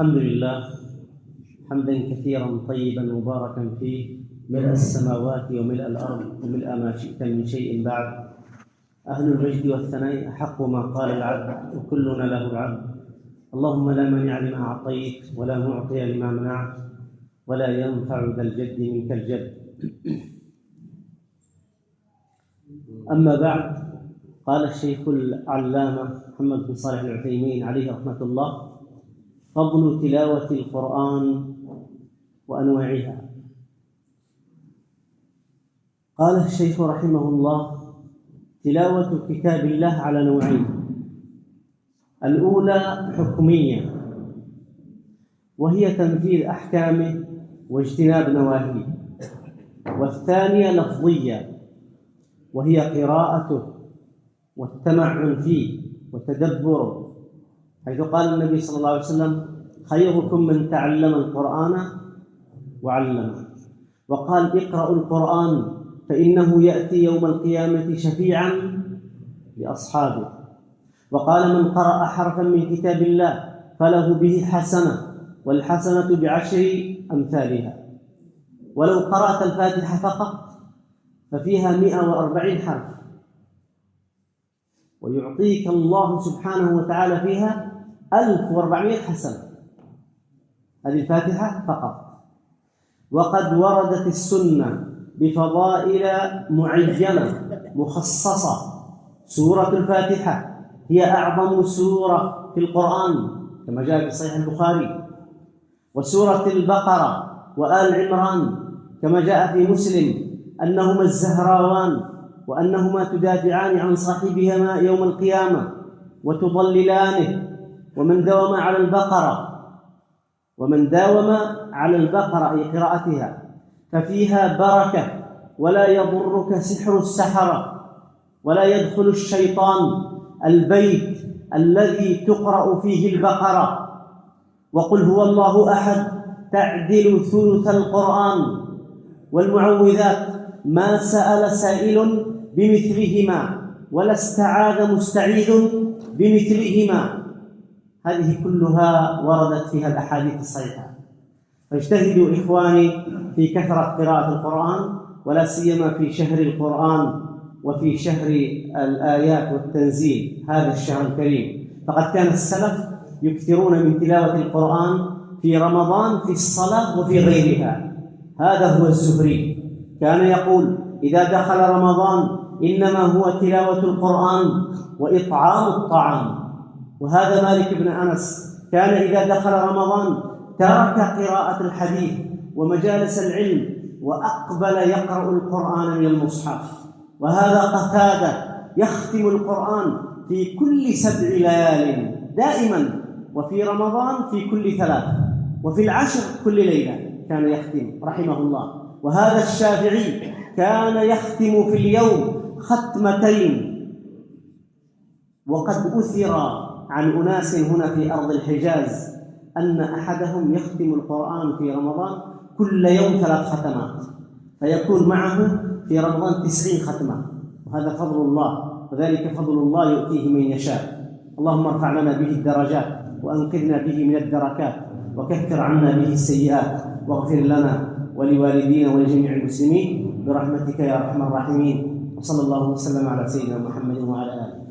الحمد لله حمدا كثيرا طيبا مباركا فيه ملء السماوات وملء الأرض وملء ما شئت من شيء بعد. أهل المجد والثناء أحق ما قال العبد وكلنا له العبد. اللهم لا مانع لما أعطيت ولا معطي لما منعت ولا ينفع ذا الجد منك الجد. أما بعد، قال الشيخ العلامة محمد بن صالح العثيمين عليه رحمة الله: فضل تلاوة القرآن وأنواعها. قال الشيخ رحمه الله: تلاوة كتاب الله على نوعين: الأولى حكمية وهي تنفيذ أحكامه واجتناب نواهيه، والثانية لفظية وهي قراءته والتمعن فيه وتدبره، حيث قال النبي صلى الله عليه وسلم: خيركم من تعلم القرآن وعلمه. وقال: اقرأوا القرآن فإنه يأتي يوم القيامة شفيعا لأصحابه. وقال: من قرأ حرفا من كتاب الله فله به حسنة، والحسنة بعشر أمثالها. ولو قرأت الفاتحة فقط ففيها 140 حرف، ويعطيك الله سبحانه وتعالى فيها 1400 حسنة. هذه الفاتحة فقط. وقد وردت السنة بفضائل معينة مخصصة. سورة الفاتحة هي أعظم سورة في القرآن كما جاء في صحيح البخاري، وسورة البقرة وآل عمران كما جاء في مسلم أنهما الزهراوان، وأنهما تدافعان عن صاحبهما يوم القيامة وتضللانه. ومن داوم على البقرة أي قراءتها ففيها بركة، ولا يضرك سحر السحرة، ولا يدخل الشيطان البيت الذي تقرأ فيه البقرة. وقل هو الله أحد تعدل ثلث القرآن، والمعوذات ما سأل سائل بمثلهما ولا استعاذ مستعيذ بمثلهما. هذه كلها وردت فيها الأحاديث الصحيحة. فاجتهدوا إخواني في كثرة قراءة القرآن، ولا سيما في شهر القرآن وفي شهر الآيات والتنزيل، هذا الشهر الكريم. فقد كان السلف يكثرون من تلاوة القرآن في رمضان في الصلاة وفي غيرها. هذا هو الزهري، كان يقول: إذا دخل رمضان إنما هو تلاوة القرآن وإطعام الطعام. وهذا مالك بن أنس كان إذا دخل رمضان ترك قراءة الحديث ومجالس العلم وأقبل يقرأ القرآن من المصحف. وهذا قتادة يختم القرآن في كل 7 ليال دائما، وفي رمضان في كل 3، وفي العشر كل ليلة كان يختم رحمه الله. وهذا الشافعي كان يختم في اليوم 2 ختمة. وقد أثر عن أناس هنا في أرض الحجاز أن أحدهم يختم القرآن في رمضان كل يوم 3 ختمات، فيكون معه في رمضان 90 ختمة. وهذا فضل الله، وذلك فضل الله يؤتيه من يشاء. اللهم ارفع لنا به الدرجات، وأنقذنا به من الدركات، وكفر عنا به السيئات، واغفر لنا ولوالدينا ولجميع المسلمين برحمتك يا أرحم الراحمين. وصلى الله وسلم على سيدنا محمد وعلى آله.